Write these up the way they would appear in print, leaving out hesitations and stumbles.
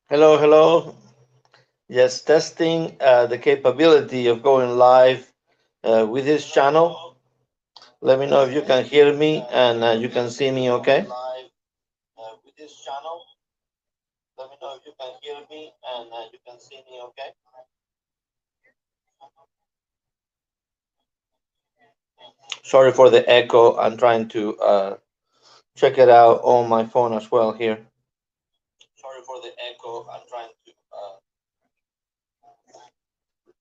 Hello, hello. Yes, testing the capability of going live with this channel. Let me know if you can hear me and you can see me okay. With this channel. Let me know if you can hear me and you can see me okay. Sorry for the echo. I'm trying to check it out on my phone as well here. Sorry for the echo. I'm trying to.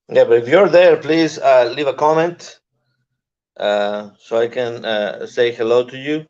Yeah, but if you're there, please leave a comment so I can say hello to you.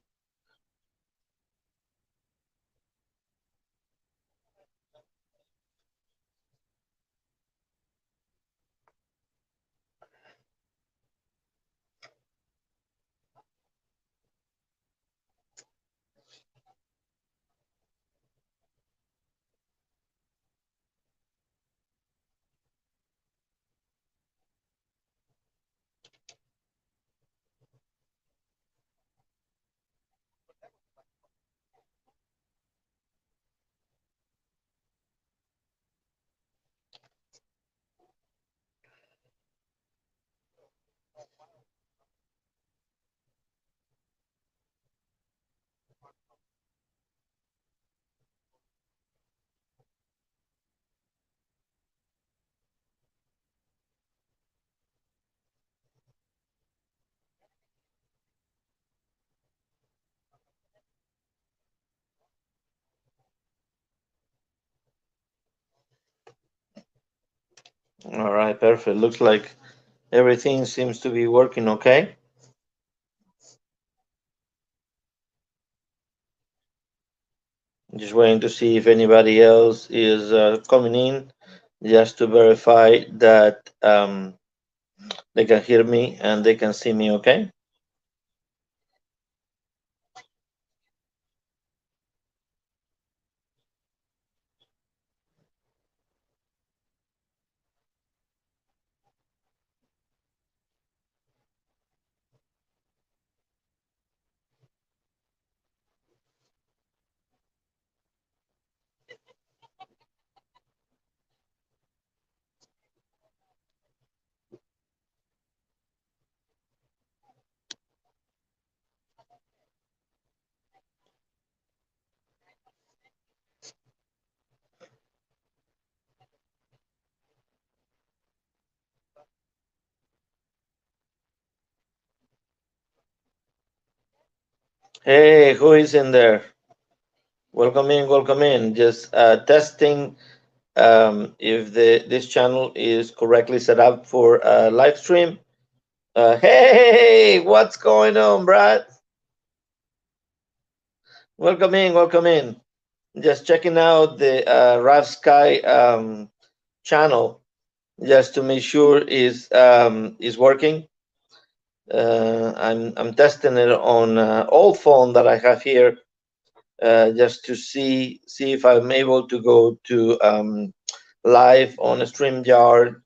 All right, perfect. Looks like everything seems to be working okay. Just waiting to see if anybody else is coming in, just to verify that they can hear me and they can see me okay. Hey, who is in there? Welcome in, welcome in. Just testing if this channel is correctly set up for live stream. Hey, what's going on, Brad? Welcome in, welcome in. Just checking out the Raphsky channel just to make sure is working. I'm testing it on old phone that I have here, just to see if I'm able to go to live on a StreamYard,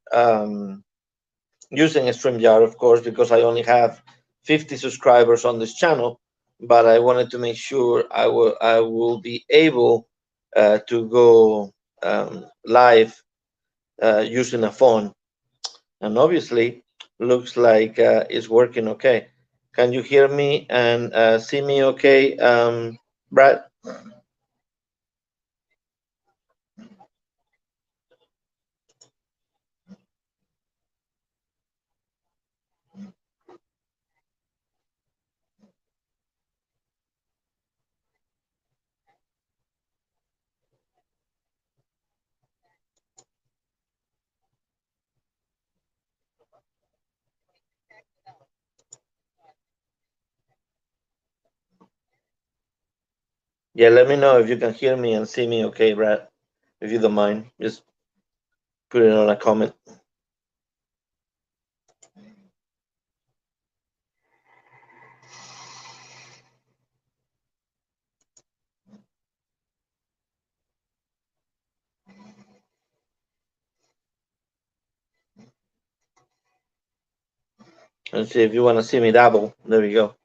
using a StreamYard, of course, because I only have 50 subscribers on this channel. But I wanted to make sure I will be able to go live using a phone, and obviously looks like it's working okay. Can you hear me and see me okay, Brad? Yeah, let me know if you can hear me and see me okay, Brad. If you don't mind, just put it on a comment. And see if you want to see me double. There we go.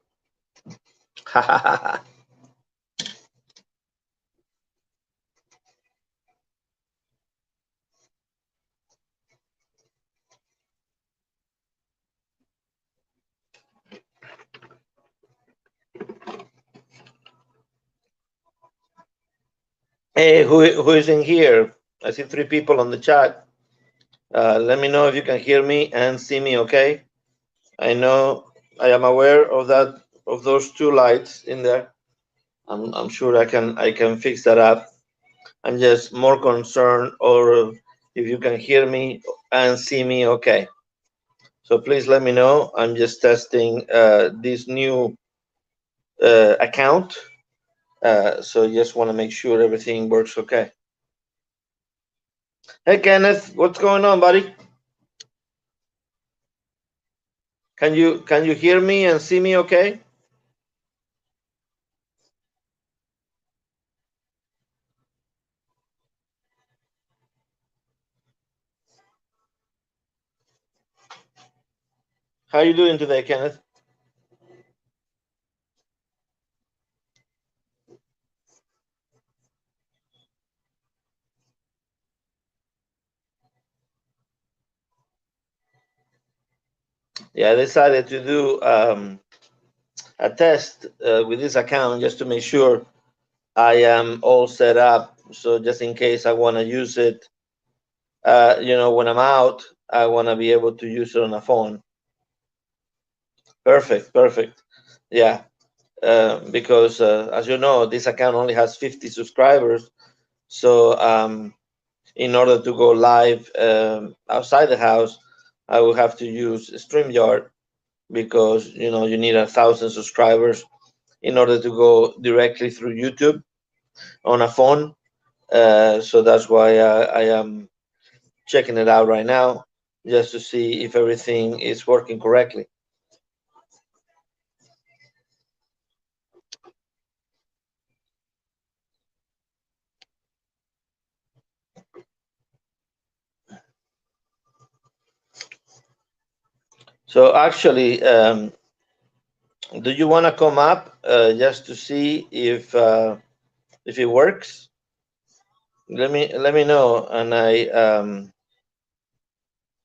Hey, who is in here? I see three people on the chat. Let me know if you can hear me and see me. Okay. I know I am aware of that, of those two lights in there. I'm sure I can fix that up. I'm just more concerned or if you can hear me and see me. Okay. So please let me know. I'm just testing this new account. So just want to make sure everything works okay. Hey Kenneth, what's going on, buddy? Can you hear me and see me okay? How you doing today, Kenneth? Yeah, I decided to do a test with this account just to make sure I am all set up. So just in case I want to use it, when I'm out, I want to be able to use it on a phone. Perfect, perfect. Yeah, because as you know, this account only has 50 subscribers. So in order to go live outside the house, I will have to use StreamYard because you need 1,000 subscribers in order to go directly through YouTube on a phone. So that's why I am checking it out right now just to see if everything is working correctly. So actually, do you want to come up just to see if it works? Let me know, and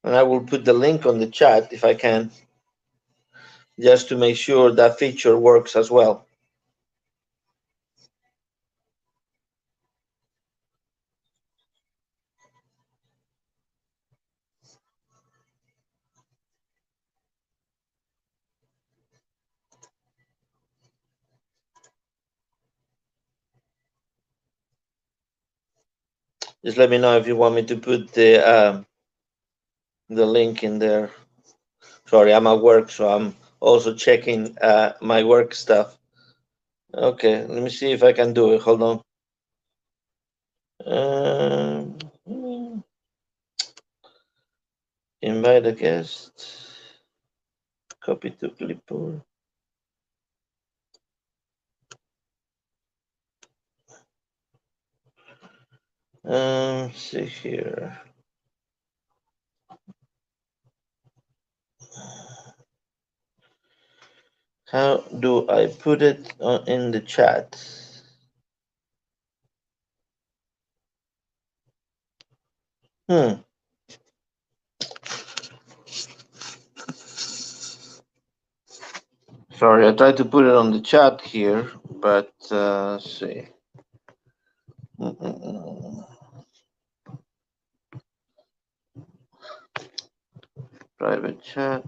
I will put the link on the chat if I can, just to make sure that feature works as well. Just let me know if you want me to put the link in there. Sorry, I'm at work, so I'm also checking my work stuff. Okay, let me see if I can do it. Hold on. Um, invite a guest. Copy to clipboard. See here. How do I put it in the chat? Hmm. Sorry, I tried to put it on the chat here, but let's see. Mm-mm-mm. Private chat.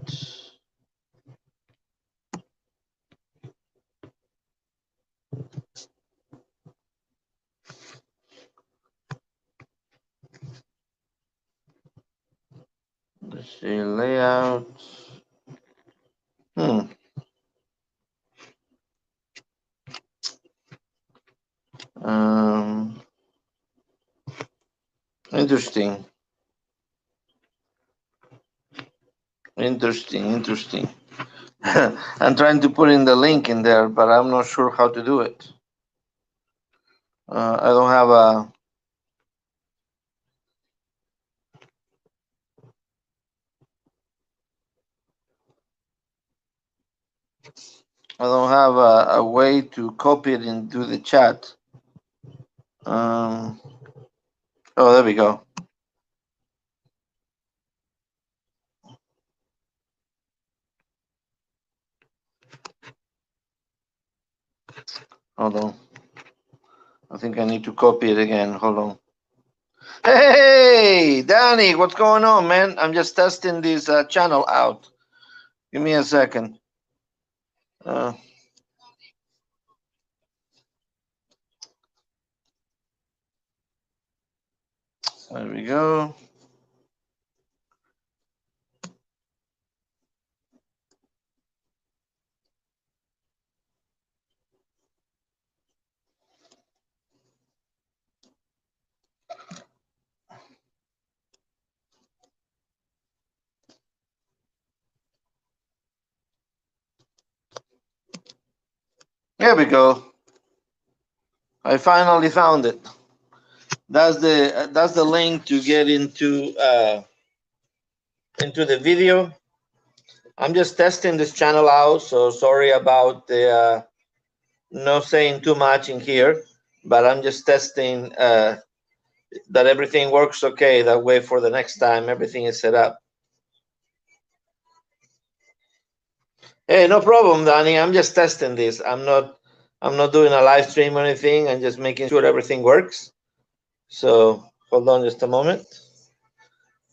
Let's see, layout. Hmm. Um. Interesting. Interesting. I'm trying to put in the link in there, but I'm not sure how to do it. I don't have a way to copy it into the chat. Oh, there we go. Hold on. I think I need to copy it again. Hold on. Hey, Danny, what's going on, man? I'm just testing this channel out. Give me a second. Uh, there we go. There we go. I finally found it. That's the link to get into the video. I'm just testing this channel out, so sorry about the not saying too much in here, but I'm just testing that everything works okay. That way, for the next time, everything is set up. Hey, no problem, Danny. I'm just testing this. I'm not doing a live stream or anything. I'm just making sure everything works. So hold on just a moment.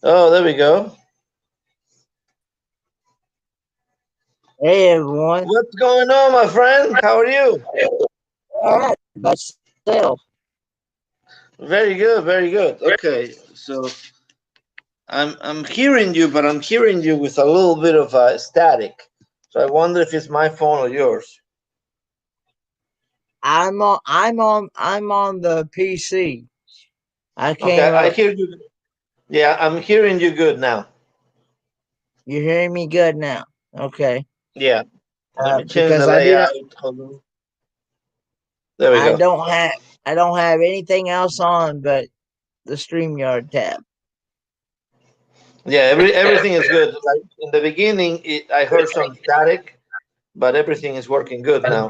Oh, there we go. Hey everyone. What's going on, my friend? How are you? All right, myself. Very good, very good. Okay, so I'm hearing you, but I'm hearing you with a little bit of static. So I wonder if it's my phone or yours. I'm on the PC. I Okay, came I up. hear you. Yeah, I'm hearing you good now. You're hearing me good now. Okay. Yeah, let me change the Because I do layout. not. Hold on. There we I go. don't have. I don't have anything else on but the StreamYard tab. Yeah, everything is good. Like in the beginning, I heard some static, but everything is working good now.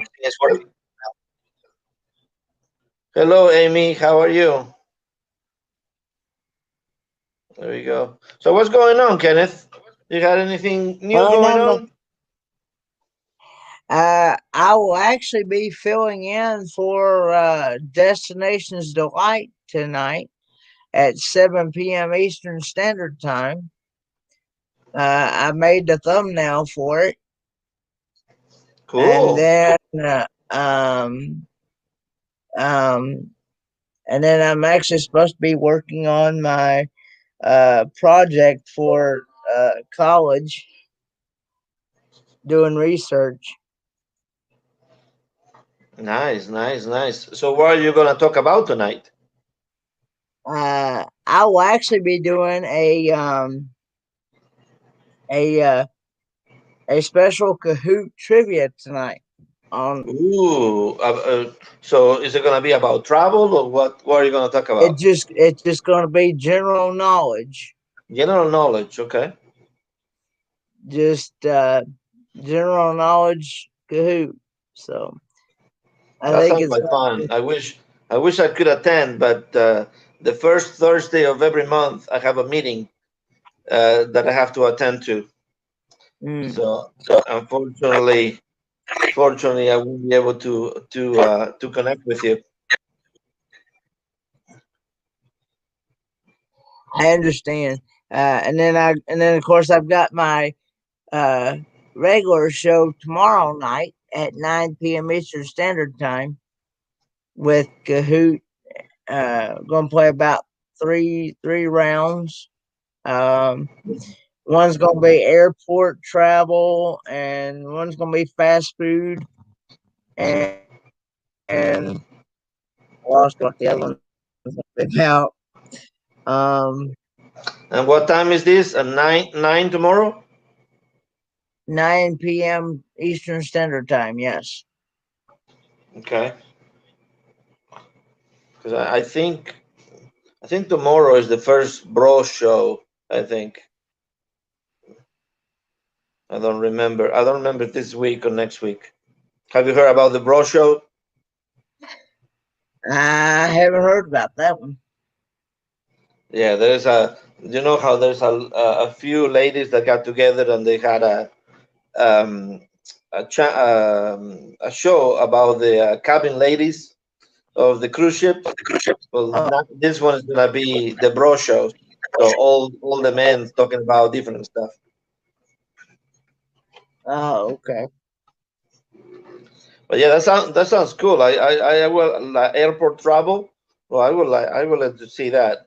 Hello, Amy. How are you? There we go. So what's going on, Kenneth? You got anything new Oh going no. on? I will actually be filling in for Destinations Delight tonight at 7 p.m. Eastern Standard Time. I made the thumbnail for it, and Cool. then um, and then I'm actually supposed to be working on my project for college, doing research. Nice, nice, nice. So what are you gonna talk about tonight? I will actually be doing a uh, a special Kahoot trivia tonight. On Ooh. So is it gonna be about travel or what? What are you gonna talk about? it's just going to be general knowledge, General knowledge. Okay. just general knowledge Kahoot. So I That think sounds it's like going to fun. be. I wish I could attend, but the first Thursday of every month I have a meeting that I have to attend to. Mm, So unfortunately, I won't be able to connect with you. I understand. And then of course I've got my uh, regular show tomorrow night at 9 p.m. Eastern Standard Time with Kahoot. Going to play about three rounds. Um, one's going to be airport travel, and one's going to be fast food, and I lost what the other one's about. Um, And what time is this? At nine tomorrow? 9 p.m. Eastern Standard Time. Yes. Okay. Because I think tomorrow is the first bro show. I think I don't remember this week or next week. Have you heard about the bro show? I haven't heard about that one. Yeah, there's a. You know how there's a few ladies that got together and they had um, a show about the cabin ladies, of the cruise ships. Well, Oh, not, this one is gonna be the bro shows. So all the men talking about different stuff. oh, okay. But yeah, that sounds cool. I will like airport travel. Well, I would like to see that.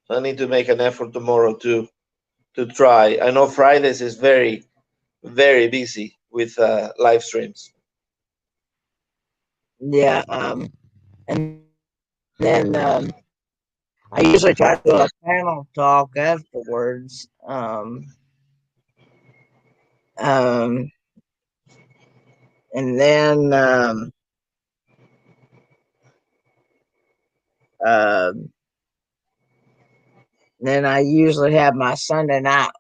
So I need to make an effort tomorrow to try. I know Fridays is very busy with live streams. Yeah. And then I usually try to do a panel talk afterwards. Um, and um, then I usually have my Sunday night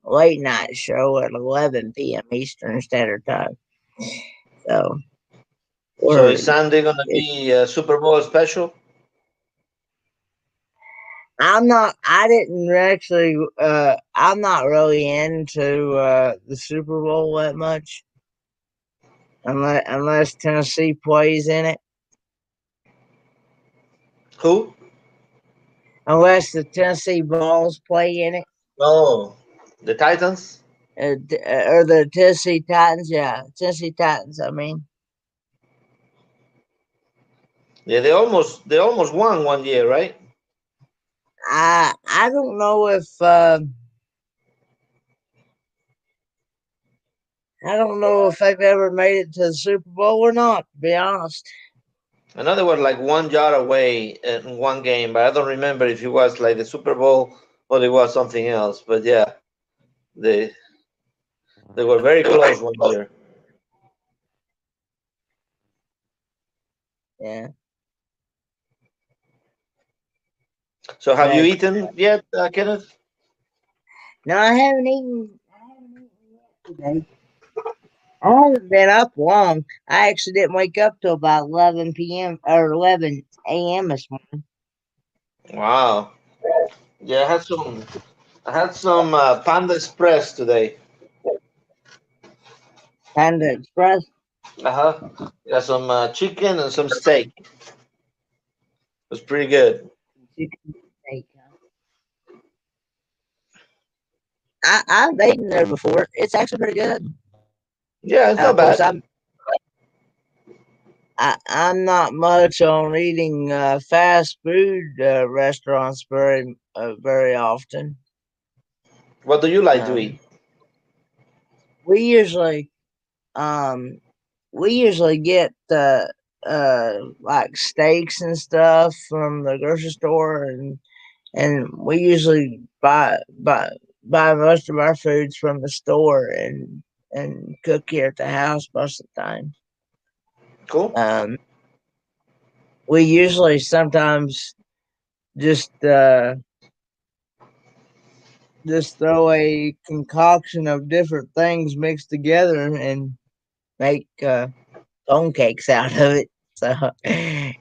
late night show at 11 p.m. Eastern Standard Time. So So we're is Sunday gonna it, be a Super Bowl special? I'm not. I didn't actually. I'm not really into the Super Bowl that much, unless Tennessee plays in it. Who? Unless the Tennessee Vols play in it, Oh, the Titans. or the Tennessee Titans. Yeah, Tennessee Titans. I mean, Yeah, they almost won one year, right? I don't know if they've ever made it to the Super Bowl or not. To be honest. I know they were like 1 yard away in one game, but I don't remember if it was like the Super Bowl or it was something else. But yeah, they they were very close one year. Yeah. So have you But eaten yet, Kenneth? no, I haven't eaten. I haven't eaten yet today. I haven't been up long. I actually didn't wake up till about 11 p.m. or 11 a.m. this morning. Wow. Yeah, I had some Panda Express today. Panda Express. Uh-huh. Got some chicken and some steak. It was pretty good. Chicken steak, huh? I've eaten there before. It's actually pretty good. Yeah, it's not Of course, bad. I'm not much on eating fast food restaurants very often. What do you like to eat? Um, we usually um we usually get like steaks and stuff from the grocery store, and we usually buy most of our foods from the store and cook here at the house most of the time. Cool. Um, we usually sometimes just just throw a concoction of different things mixed together and make phone cakes out of it. So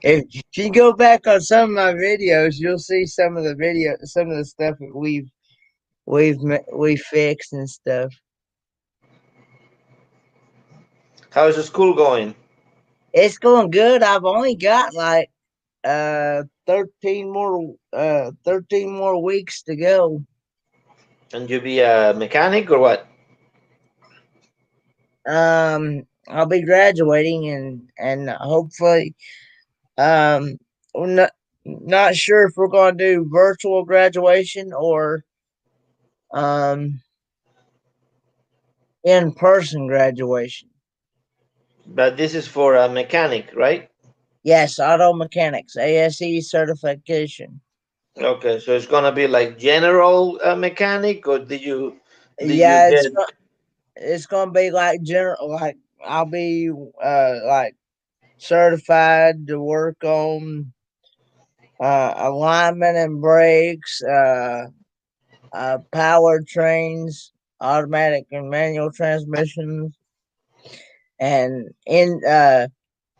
if you go back on some of my videos, you'll see some of the stuff that we fixed and stuff. How is the school going? It's going good. I've only got like 13 more weeks to go. And you be a mechanic or what? I'll be graduating and hopefully we're not sure if we're going to do virtual graduation or um in person graduation. But this is for a mechanic, right? Yes, auto mechanics, ASE certification. Okay, so it's gonna be like general mechanic, or did you Yeah, get? it's gonna be like general. Like I'll be like certified to work on alignment and brakes, power trains, automatic and manual transmissions, and in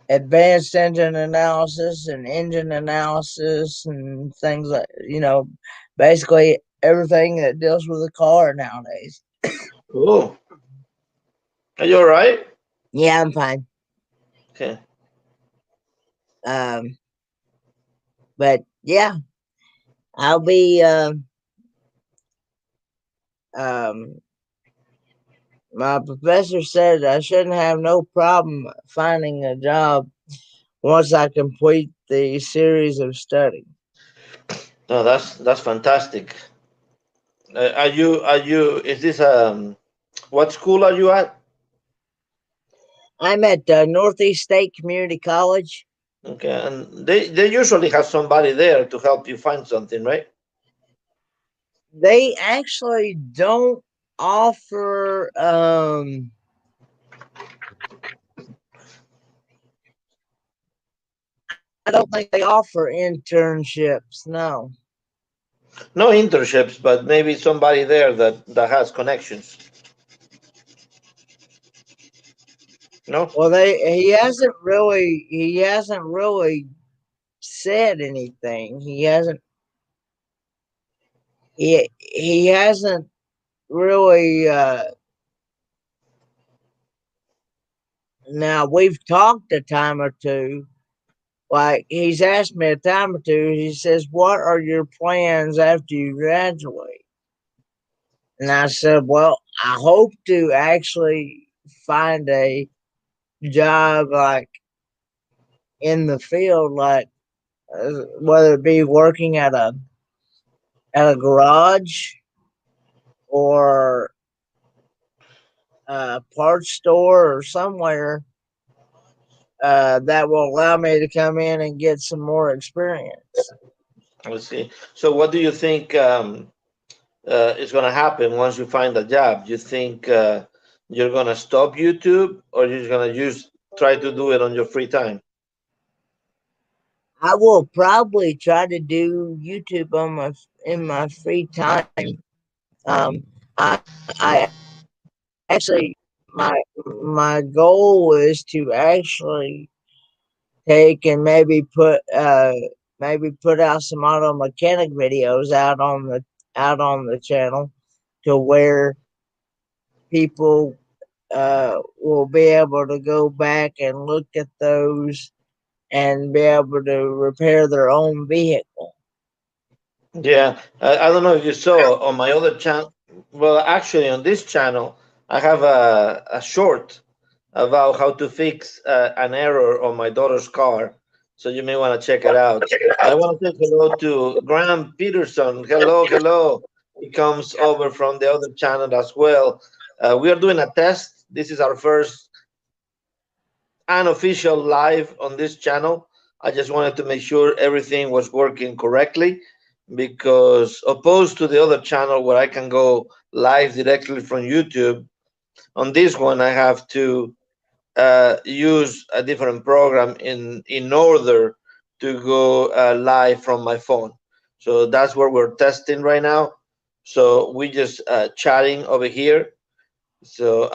advanced engine analysis and engine analysis and things like basically everything that deals with a car nowadays. Cool. Are you all right? Yeah, I'm fine. Okay. Um, But yeah, I'll be. Um, my professor said I shouldn't have no problem finding a job once I complete the series of study. No, that's fantastic. Are you? Is this what school are you at? I'm at Northeast State Community College. Okay, and they usually have somebody there to help you find something, right? They actually don't offer. I don't think they offer internships. No. No internships, but maybe somebody there that has connections. No. Well, they he hasn't really said anything. He hasn't really. Now we've talked a time or two. Like he's asked me a time or two. He says, "What are your plans after you graduate?" And I said, "Well, I hope to actually find a job like in the field, like whether it be working at a garage or a parts store or somewhere that will allow me to come in and get some more experience." Let's see. So, what do you think is going to happen once you find a job? You think you're going to stop YouTube, or you're going to use try to do it on your free time? I will probably try to do YouTube on my in my free time. I actually my goal is to actually take and maybe put out some auto mechanic videos out on the channel to where people will be able to go back and look at those and be able to repair their own vehicle. Yeah, I don't know if you saw on my other channel. Well, actually, on this channel, I have a short about how to fix an error on my daughter's car. So you may want to check it out. I want to say hello to Graham Peterson. Hello, hello. He comes over from the other channel as well. We are doing a test. This is our first unofficial live on this channel. I just wanted to make sure everything was working correctly because opposed to the other channel where I can go live directly from YouTube, on this one I have to use a different program in order to go live from my phone. So that's what we're testing right now. So we just chatting over here. So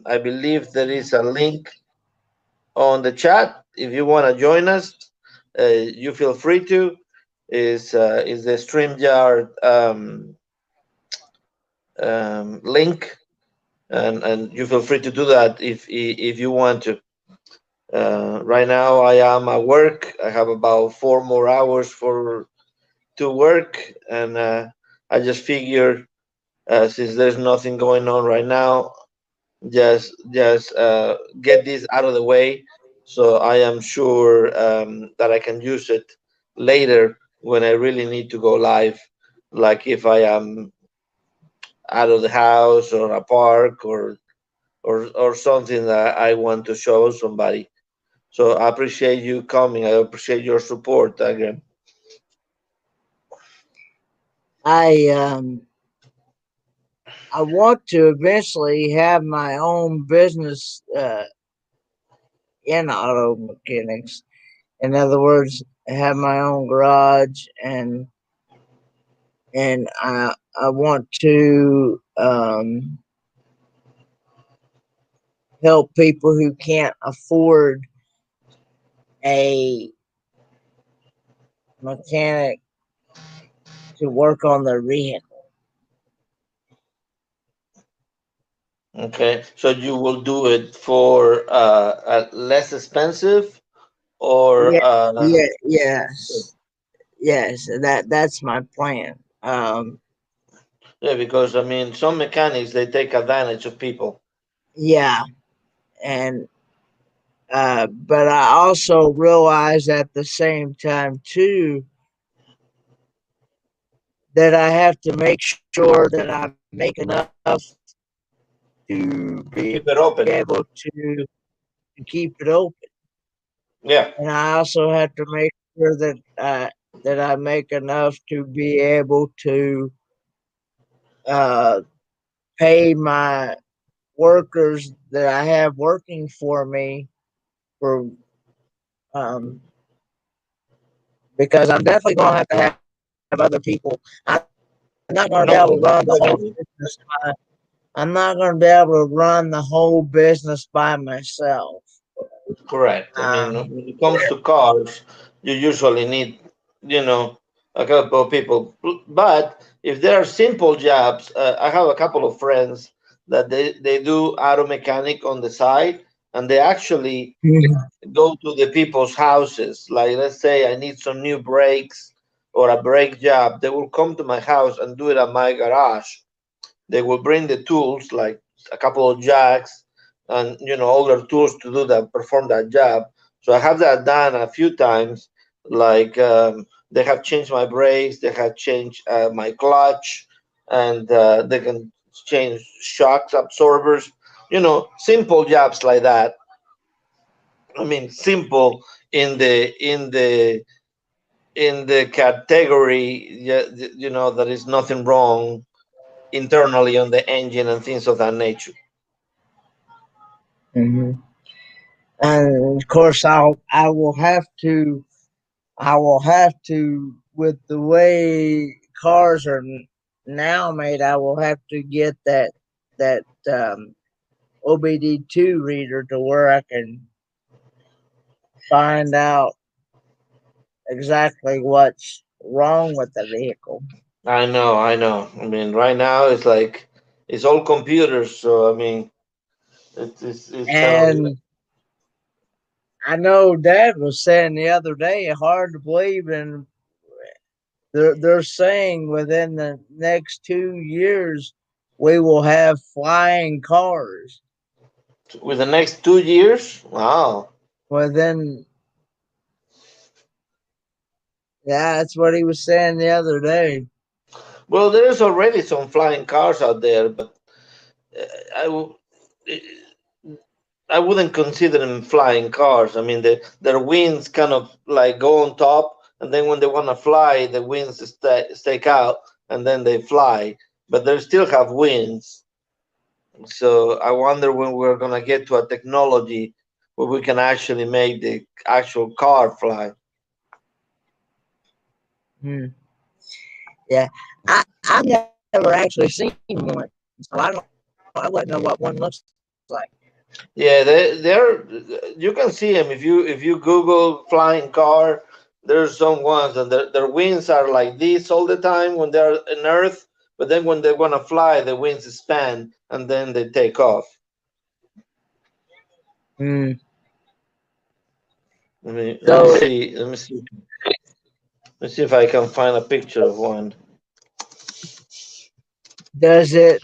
I believe there is a link on the chat. If you want to join us, you feel free to. Is the StreamYard link, and you feel free to do that if you want to. Right now, I am at work. I have about 4 more hours for to work, and I just figure since there's nothing going on right now, just get this out of the way, so I am sure that I can use it later when I really need to go live, like if I am out of the house or a park or something that I want to show somebody. So I appreciate you coming. I appreciate your support again. I I want to eventually have my own business in auto mechanics. In other words, have my own garage and I want to help people who can't afford a mechanic to work on their vehicle. Okay, so you will do it for less expensive, or Yeah, yeah, yes. yes, that's my plan. Yeah, because I mean, some mechanics they take advantage of people. Yeah, and but I also realize at the same time too that I have to make sure that I make enough to be Keep it able open. to keep it open, Yeah, and I also have to make sure that I make enough to be able to uh, pay my workers that I have working for me for um, because I'm definitely going to have other people. I'm not going to be able to run the whole business. definitely. I'm not going to be able to run the whole business by myself. Correct. I mean, Um, when it comes to cars, you usually need, a couple of people. But if there are simple jobs, I have a couple of friends that they do auto mechanic on the side, and they actually go to the people's houses. Like, let's say I need some new brakes or a brake job, they will come to my house and do it at my garage. They will bring the tools, like a couple of jacks and other tools to do that, perform that job. So I have that done a few times. Like, they have changed my brakes, they have changed my clutch, and they can change shocks absorbers. Simple jobs like that. I mean, simple in the category, yeah, there is nothing wrong internally on the engine and things of that nature. mhm. And of course, I will have to, with the way cars are now made, I will have to get that OBD2 reader to where I can find out exactly what's wrong with the vehicle. I know. I mean, right now it's like it's all computers, so I mean, it's kind of And I know Dad was saying the other day, hard to believe, and they're saying within the next 2 years we will have flying cars. with the next 2 years. Wow. Within Yeah, that's what he was saying the other day. Well, there is already some flying cars out there, but uh, I w- I wouldn't consider them flying cars. I mean, their wings kind of like go on top, and then when they want to fly, the wings stake out, and then they fly. But they still have wings. So I wonder when we're gonna get to a technology where we can actually make the actual car fly. Hmm. Yeah, I've never actually seen one, so I wouldn't know what one looks like. Yeah, they're you can see them if you Google flying car. There's some ones and their wings are like this all the time when they're in Earth, but then when they want to fly, the wings expand and then they take off. Hmm. Let me So see. Let me see if I can find a picture of one. does it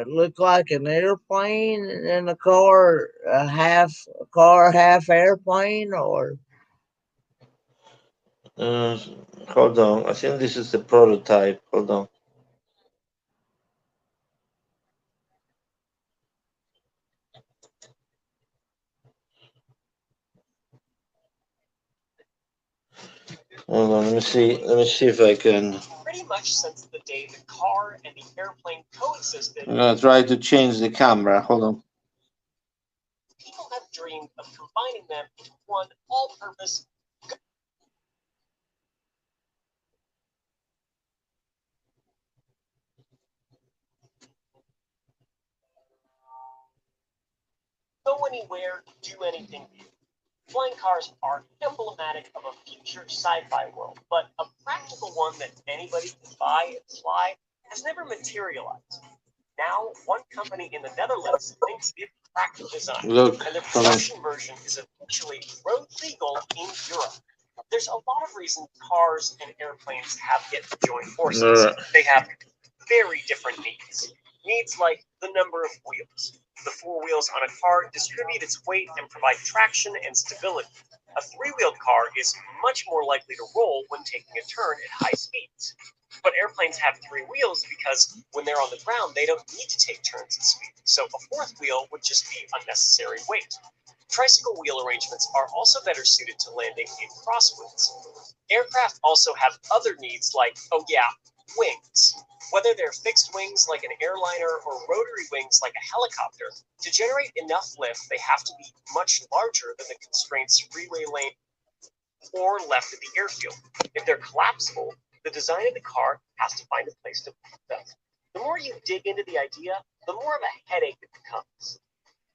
look like an airplane in a car, half airplane, or Uh, Hold on. I think this is the prototype. Hold on. Hold on. Let me see. Let me see if I can. Pretty much since the day the car and the airplane coexisted. I'm gonna try to change the camera. Hold on. People have dreamed of combining them into one all-purpose. Go anywhere, do anything new. Flying cars are emblematic of a future sci-fi world, but a practical one that anybody can buy and fly has never materialized. Now, one company in the Netherlands thinks it. practical design, Look, and their production version is officially road legal in Europe. There's a lot of reasons cars and airplanes have yet to join forces. They have very different needs. Needs like the number of wheels. The four wheels on a car distribute its weight and provide traction and stability. A three-wheeled car is much more likely to roll when taking a turn at high speeds. But airplanes have three wheels because when they're on the ground, they don't need to take turns at speed. So a fourth wheel would just be unnecessary weight. Tricycle wheel arrangements are also better suited to landing in crosswinds. Aircraft also have other needs like, oh yeah, wings. Whether they're fixed wings like an airliner or rotary wings like a helicopter, to generate enough lift, they have to be much larger than the constraints freeway lane or left at the airfield. If they're collapsible, the design of the car has to find a place to put them. The more you dig into the idea, the more of a headache it becomes.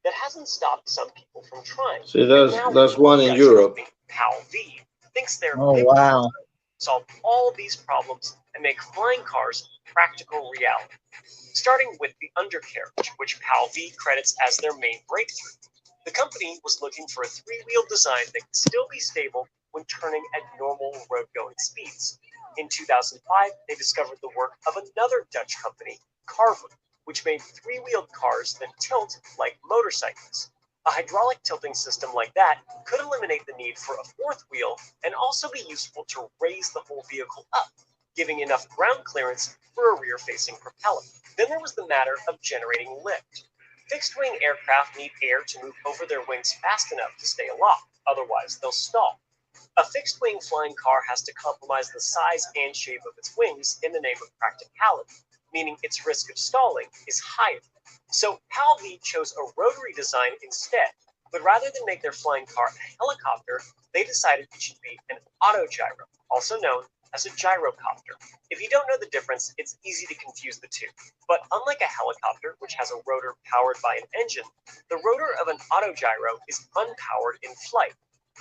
That hasn't stopped some people from trying. see, that's one in Europe. PAL V thinks their Oh, big wow. solve all these problems and make flying cars practical reality. Starting with the undercarriage, which PAL V credits as their main breakthrough. The company was looking for a three-wheel design that could still be stable when turning at normal road-going speeds. In 2005, they discovered the work of another Dutch company, Carver, which made three-wheeled cars that tilt like motorcycles. A hydraulic tilting system like that could eliminate the need for a fourth wheel and also be useful to raise the whole vehicle up, giving enough ground clearance for a rear-facing propeller. Then there was the matter of generating lift. Fixed-wing aircraft need air to move over their wings fast enough to stay aloft, otherwise they'll stall. A fixed-wing flying car has to compromise the size and shape of its wings in the name of practicality, meaning its risk of stalling is higher. So PAL-V chose a rotary design instead, but rather than make their flying car a helicopter, they decided it should be an autogyro, also known as a gyrocopter. If you don't know the difference, it's easy to confuse the two. But unlike a helicopter, which has a rotor powered by an engine, the rotor of an autogyro is unpowered in flight.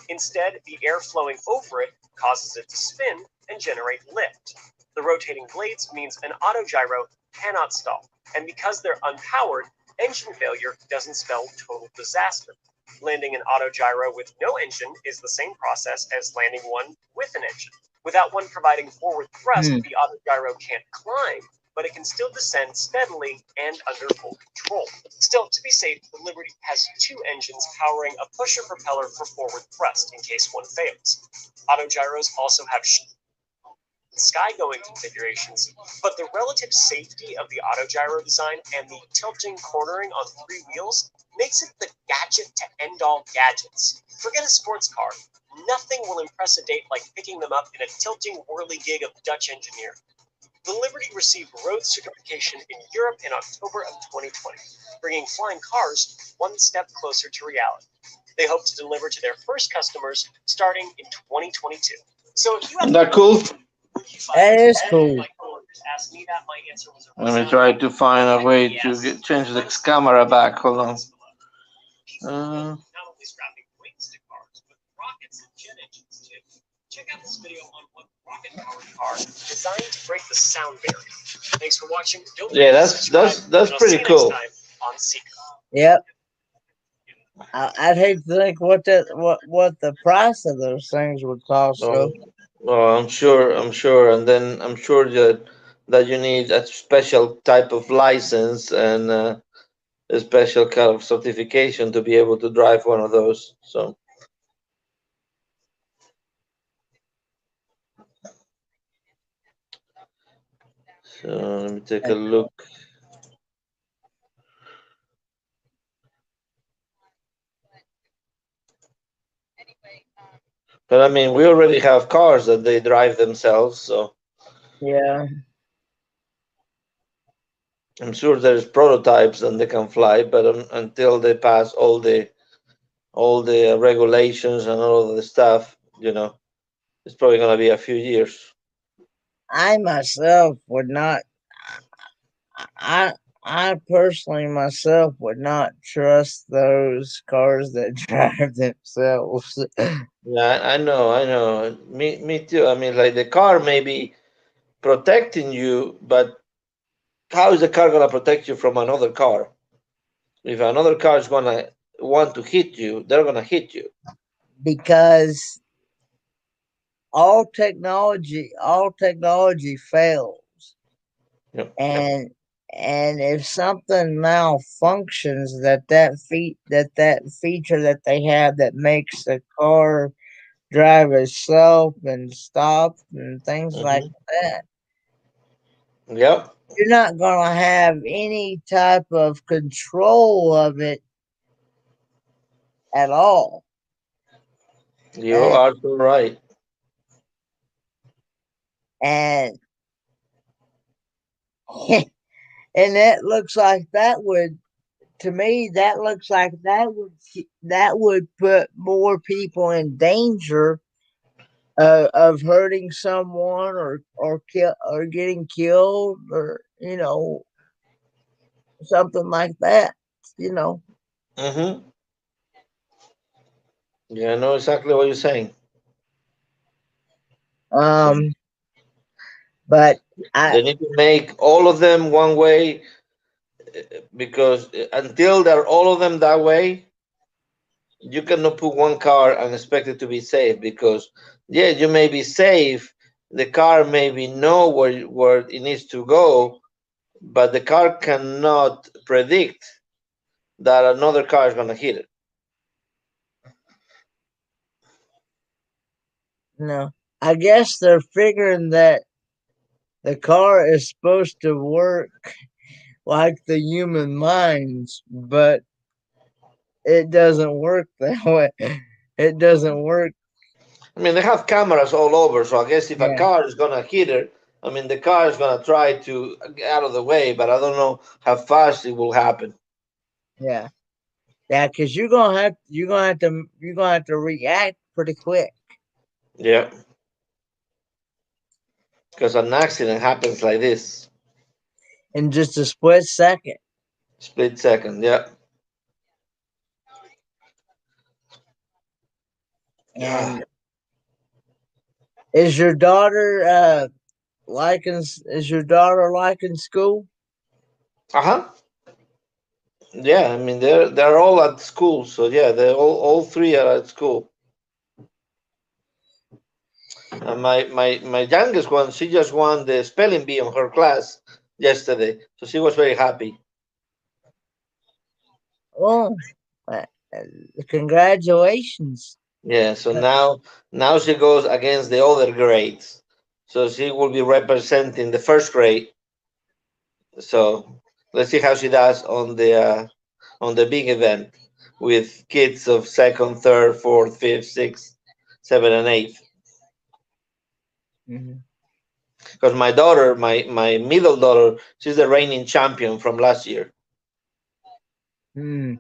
Instead, the air flowing over it causes it to spin and generate lift. The rotating blades means an autogyro cannot stall, and because they're unpowered, engine failure doesn't spell total disaster. Landing an autogyro with no engine is the same process as landing one with an engine. Without one providing forward thrust, the autogyro can't climb, but it can still descend steadily and under full control. Still, to be safe, the Liberty has two engines powering a pusher propeller for forward thrust in case one fails. Autogyros also have sky-going configurations, but the relative safety of the autogyro design and the tilting cornering on three wheels makes it the gadget to end all gadgets. Forget a sports car. Nothing will impress a date like picking them up in a tilting whirly-gig of Dutch engineering. The Liberty received road certification in Europe in October of 2020, bringing flying cars one step closer to reality. They hope to deliver to their first customers starting in 2022. So if you have Isn't that cool? That is cool. my coworkers asked me that, my answer was a Let me try to find a way to change the camera back. Hold on. Not only strapping wings to cars, but rockets and jet engines too. Check out this video on one rocket-powered car designed to break the sound barrier. Thanks for watching. Don't Yeah, forget to subscribe, that's and I'll see pretty you cool. next time on Seeker. Yep. I'd hate to think what the price of those things would cost. Oh, So well, I'm sure, and then I'm sure that you need a special type of license and a special kind of certification to be able to drive one of those. So let me take a look. But I mean, we already have cars that they drive themselves, so yeah, I'm sure there's prototypes and they can fly. But until they pass all the regulations and all of the stuff, it's probably gonna be a few years. I myself would not. I I personally myself would not trust those cars that drive themselves. Yeah, I know. Me too. I mean, like the car may be protecting you, but how is the car gonna protect you from another car? If another car is gonna want to hit you, they're gonna hit you. because all technology fails, Yep, yep. and if something malfunctions, that feature that they have that makes the car drive itself and stop and things like Hmm. that, Yep, you're not going to have any type of control of it at all. you And are so right. and and that looks like that would to me that looks like that would put more people in danger of hurting someone or kill or getting killed or something like that. You know, Hmm. Yeah, I know exactly what you're saying. um, but I They need to make all of them one way because until they're all of them that way, you cannot put one car and expect it to be safe because yeah, you may be safe. The car maybe know where it needs to go, but the car cannot predict that another car is gonna hit it. no, I guess they're figuring that the car is supposed to work like the human minds, but it doesn't work that way. It doesn't work. I mean, they have cameras all over, so I guess if a Yeah, car is gonna hit it, I mean, the car is gonna try to get out of the way, but I don't know how fast it will happen. yeah, yeah. Because you're gonna have to react pretty quick Yeah, because an accident happens like this, in just a split second. split second. Yeah. And is your daughter liking school? Uh huh. Yeah, I mean they're all at school, so yeah, they're all three are at school. And my youngest one, she just won the spelling bee on her class yesterday, so she was very happy. Oh, uh, uh, congratulations! Yeah, so now she goes against the other grades, so she will be representing the first grade. So let's see how she does on the big event with kids of second, third, fourth, fifth, sixth, seven, and eighth. Mhm. Because my daughter, my middle daughter, she's the reigning champion from last year. Hmm.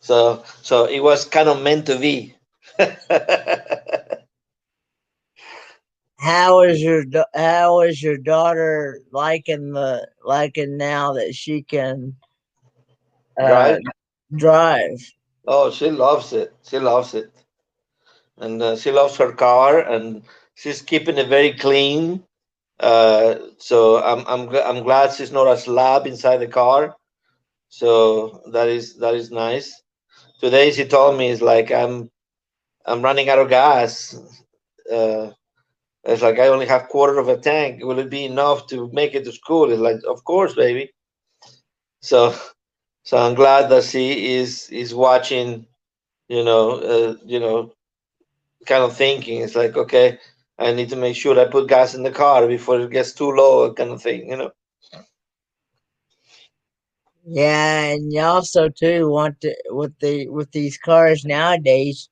So it was kind of meant to be. How is your daughter liking now that she can uh Drive. drive? Oh, she loves it. She loves it, and she loves her car, and she's keeping it very clean. So I'm glad she's not a slab inside the car. So that is nice. Today she told me it's like I'm running out of gas. Uh, it's like I only have quarter of a tank. Will it be enough to make it to school? It's like, of course, baby. So so I'm glad that she is watching. Kind of thinking. It's like, okay, I need to make sure I put gas in the car before it gets too low, kind of thing. Yeah, and you also too want to with these cars nowadays.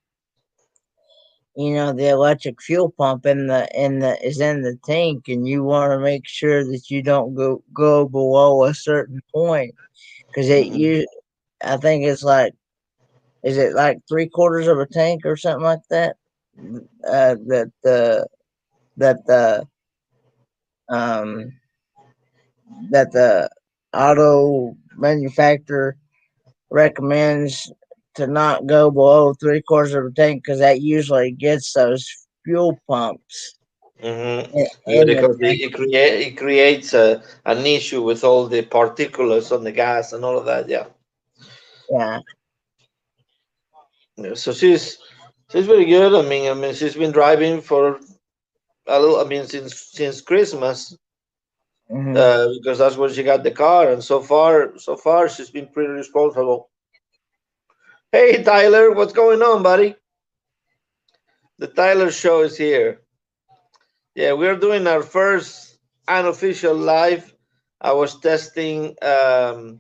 The electric fuel pump is in the tank, and you want to make sure that you don't go below a certain point because Hmm. I think it's like, is it like three quarters of a tank or something like that? That the um that the auto manufacturer recommends to not go below three quarters of a tank because that usually gets those fuel pumps Hmm. Yeah, in the because tank. it creates an issue with all the particulates on the gas and all of that. Yeah. Yeah. Yeah, so she's very good. I mean, she's been driving for a little. I mean, since Christmas, Hmm. because that's when she got the car, and so far she's been pretty responsible. Hey, Tyler, what's going on, buddy? The Tyler Show is here. Yeah, we're doing our first unofficial live. I was testing to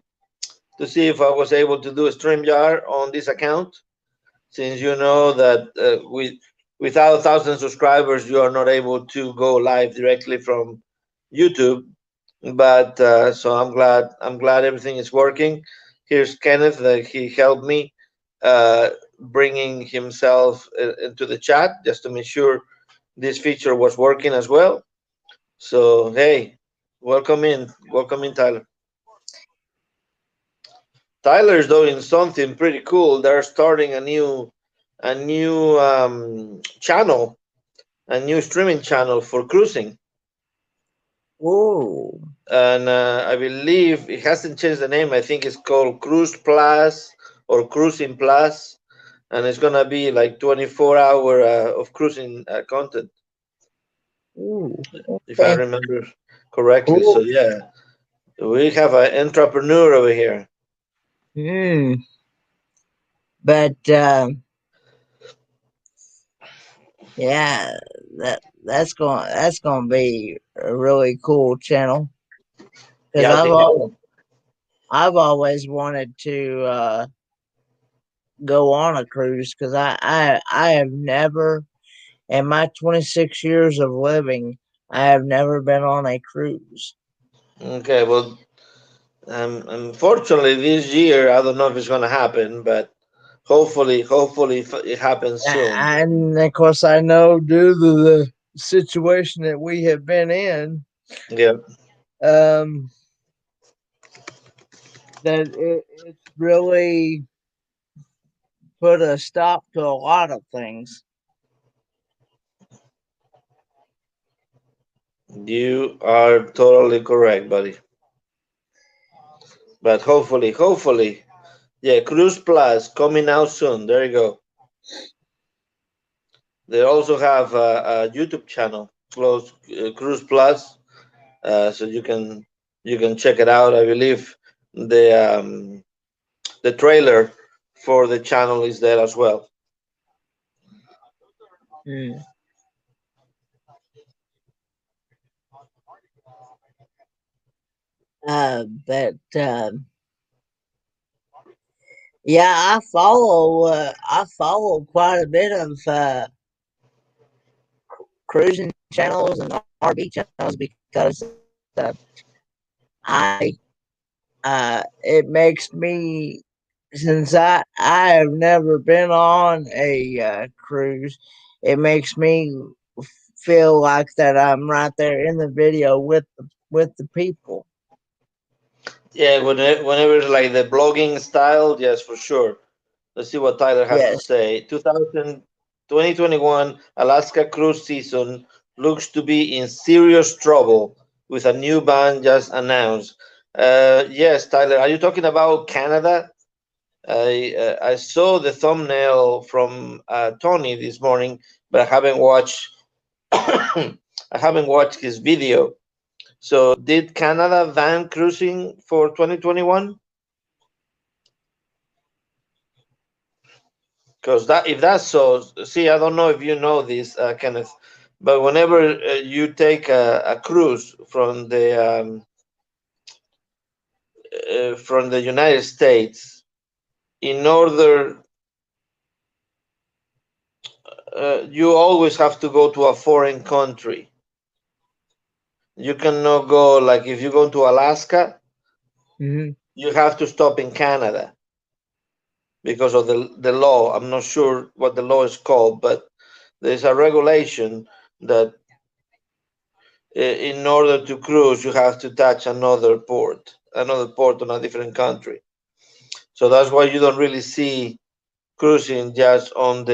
see if I was able to do a StreamYard on this account, since you know that without 1,000 subscribers, you are not able to go live directly from YouTube. But so I'm glad everything is working. Here's Kenneth, he helped me bringing himself into the chat just to make sure this feature was working as well. So hey, welcome in, Tyler. Tyler's doing something pretty cool. They're starting a new channel, a new streaming channel for cruising, Ooh. and I believe it hasn't changed the name. I think it's called Cruise Plus or Cruising Plus, and it's gonna be like 24-hour of cruising content, Ooh. if I Okay. remember correctly. So Cool. yeah, we have an entrepreneur over here. Hmm. But yeah, that's going to be a really cool channel because Yeah, I've always wanted to go on a cruise because I have never in my 26 years of living I have never been on a cruise. okay. Well, unfortunately, this year I don't know if it's gonna happen, but hopefully it happens soon. And of course, I know due to the situation that we have been in, Yeah, um, that it's really put a stop to a lot of things. you are totally correct, buddy. But hopefully, yeah, Cruise Plus coming out soon. There you go. They also have a YouTube channel, Cruise Plus, so you can check it out. I believe the trailer for the channel is there as well. Mm. But yeah, I follow quite a bit of cruising channels and RV channels because I it makes me since I have never been on a cruise, it makes me feel like that I'm right there in the video with the people. Yeah, whenever it's like the blogging style, yes, for sure. Let's see what Tyler has to Yes. say. 2021 Alaska cruise season looks to be in serious trouble with a new ban just announced. Yes, Tyler, are you talking about Canada? I saw the thumbnail from Tony this morning, but I haven't watched I haven't watched his video. So, did Canada ban cruising for 2021? Because that, if that's so, see, I don't know if you know this, Kenneth, but whenever you take a cruise from the United States, in order, you always have to go to a foreign country. You cannot go, like if you go to Alaska, Mm-hmm. you have to stop in Canada because of the law. I'm not sure what the law is called, but there's a regulation that in order to cruise, you have to touch another port on a different country. So that's why you don't really see cruising just on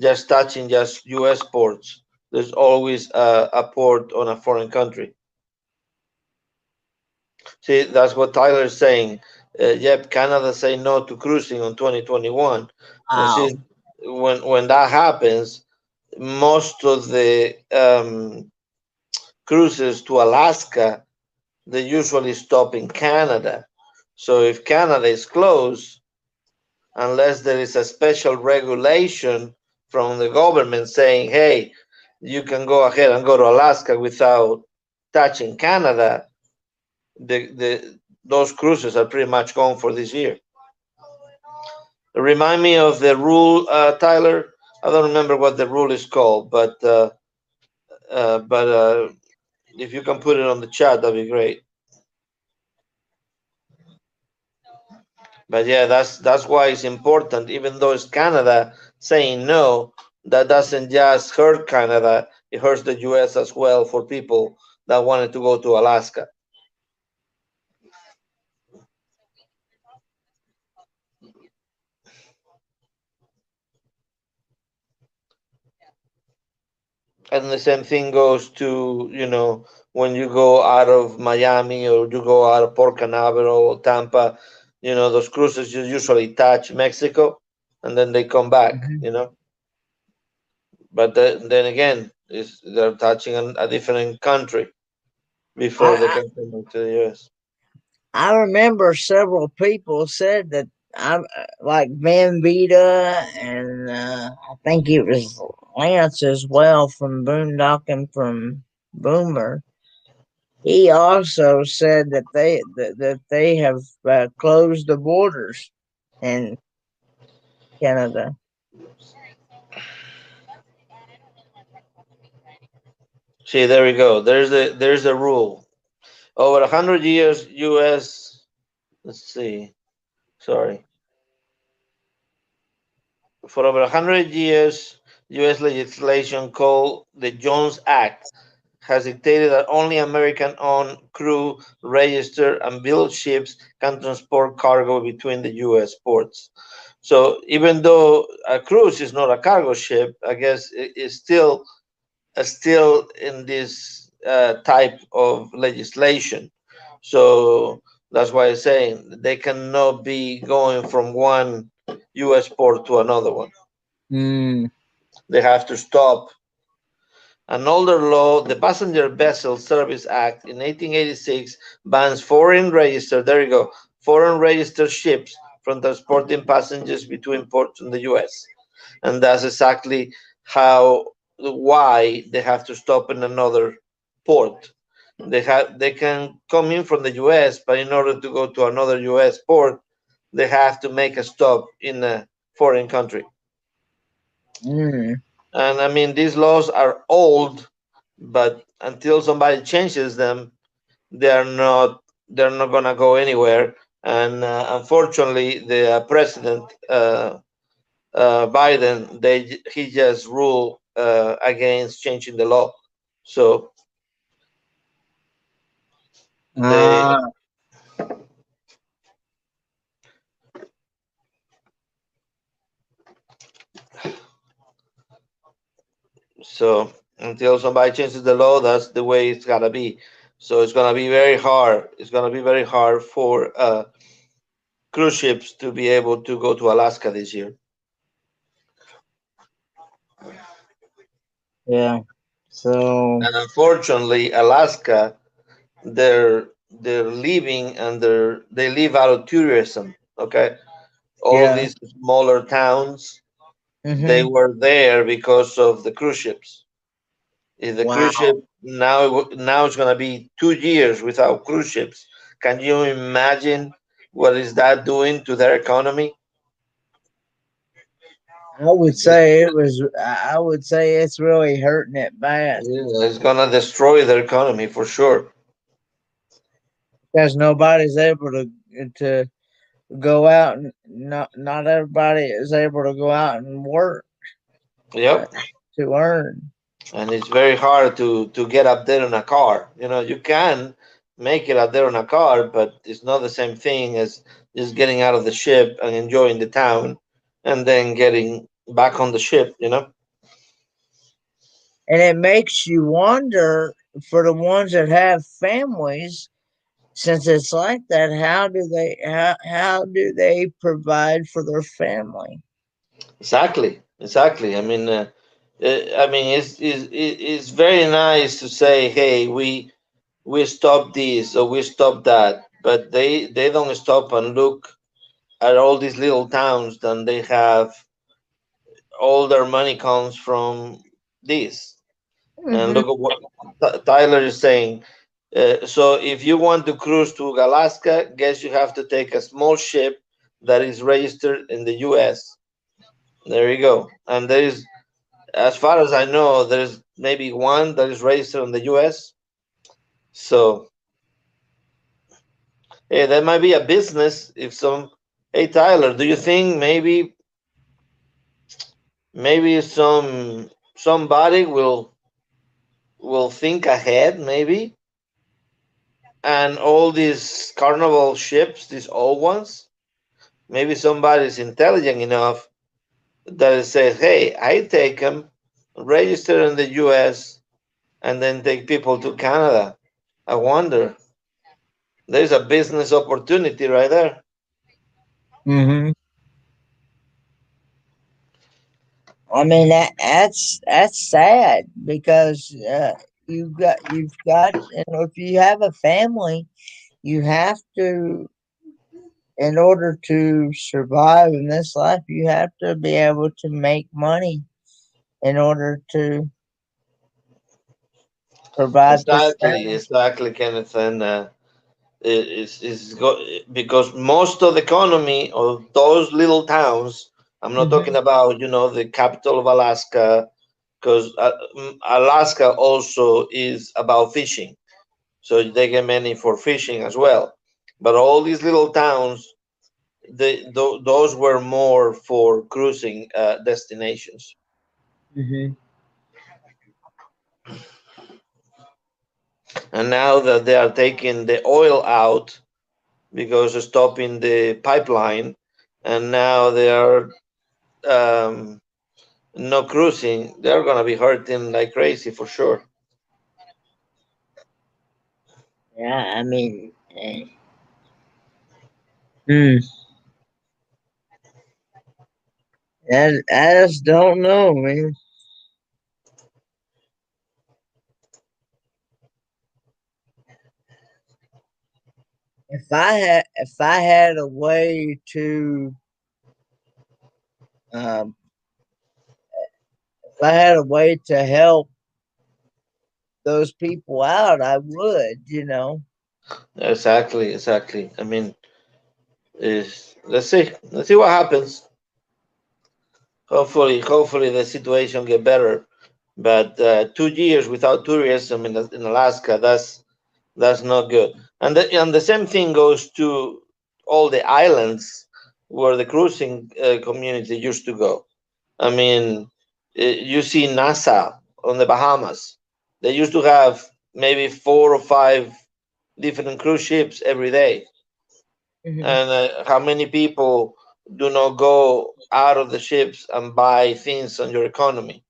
just touching just U.S. ports. There's always a port on a foreign country. See, that's what Tyler is saying. Yep, Canada say no to cruising on 2021, and Wow. since when that happens, most of the cruises to Alaska, they usually stop in Canada. So if Canada is closed, unless there is a special regulation from the government saying, hey, you can go ahead and go to Alaska without touching Canada, those cruises are pretty much gone for this year. Remind me of the rule, Tyler. I don't remember what the rule is called, but if you can put it on the chat, that'd be great. But yeah, that's why it's important. Even though it's Canada saying no, that doesn't just hurt Canada; it hurts the U.S. as well for people that wanted to go to Alaska. And the same thing goes to, when you go out of Miami or you go out of Port Canaveral or Tampa, those cruises usually touch Mexico and then they come back, Mhm. But then again, they're touching a different country before they I, can come back to the US. I remember several people said that I'm like Van Vita and I think it was Lance as well from Boondocking from Boomer. He also said that they have closed the borders in Canada. See, there we go. There's a rule. Over 100 years, U.S. Let's see. Sorry. For over 100 years, U.S. legislation called the Jones Act has dictated that only American-owned, crew-registered, and built ships can transport cargo between the U.S. ports. So even though a cruise is not a cargo ship, I guess it's still in this type of legislation. So that's why I'm saying they cannot be going from one U.S. port to another one. Mm, They have to stop. An older law, the Passenger Vessel Service Act in 1886, bans foreign registered, there you go, foreign registered ships from transporting passengers between ports in the US. And that's exactly why they have to stop in another port. They can come in from the US, but in order to go to another US port, they have to make a stop in a foreign country. mm. And I mean, these laws are old, but until somebody changes them, they're not gonna go anywhere. And unfortunately, the president Biden, he just ruled against changing the law. So they Ah, so until somebody changes the law, that's the way it's gotta be. So it's gonna be very hard. It's gonna be very hard for cruise ships to be able to go to Alaska this year. yeah. So And unfortunately, Alaska, they're leaving and they live out of tourism. Okay, all yeah. these smaller towns, they Hmm. were there because of the cruise ships. If the cruise ship Wow. now it's gonna be 2 years without cruise ships. Can you imagine what is that doing to their economy? I would say it was. I would say it's really hurting it bad Yeah, it's gonna destroy their economy for sure. because nobody's able to go out and not everybody is able to go out and work uh, Yep. to earn. And it's very hard to get up there in a car. You can make it up there in a car, but it's not the same thing as just getting out of the ship and enjoying the town, and then getting back on the ship. And it makes you wonder for the ones that have families since it's like that, how do they provide for their family? Exactly, exactly. I mean, it's very nice to say, hey, we stop this or we stop that, but they don't stop and look at all these little towns. Then they have all their money comes from this. And Hmm. look at what Tyler is saying. So if you want to cruise to Alaska, guess you have to take a small ship that is registered in the U.S. There you go. And there is, as far as I know, there's maybe one that is registered in the U.S. So hey, that might be a business. If some, hey Tyler, do you think maybe somebody will think ahead maybe, and all these carnival ships, these old ones, maybe somebody's intelligent enough that says, hey, I take them, register in the US, and then take people to Canada. I wonder. There's a business opportunity right there. Hmm. I mean that's sad because you've got if you have a family, you have to, in order to survive in this life, you have to be able to make money in order to provide for Exactly, family. exactly, Kenneth. And because most of the economy of those little towns, I'm not talking Hmm. about, the capital of Alaska, because Alaska also is about fishing. So they get money for fishing as well. But all these little towns, those were more for cruising destinations. Hmm. And now that they are taking the oil out because of stopping the pipeline, and now they are no cruising, they're gonna be hurting like crazy for sure. Yeah, I mean, hmm, I just don't know, man. If I had a way to um, if I had a way to help those people out, I would. Exactly, exactly. I mean, let's see what happens. Hopefully the situation get better. But 2 years without tourism in Alaska, that's not good. And the same thing goes to all the islands where the cruising community used to go. I mean, you see NASA on the Bahamas. They used to have maybe 4 or 5 different cruise ships every day. Hmm. And how many people do not go out of the ships and buy things on your economy?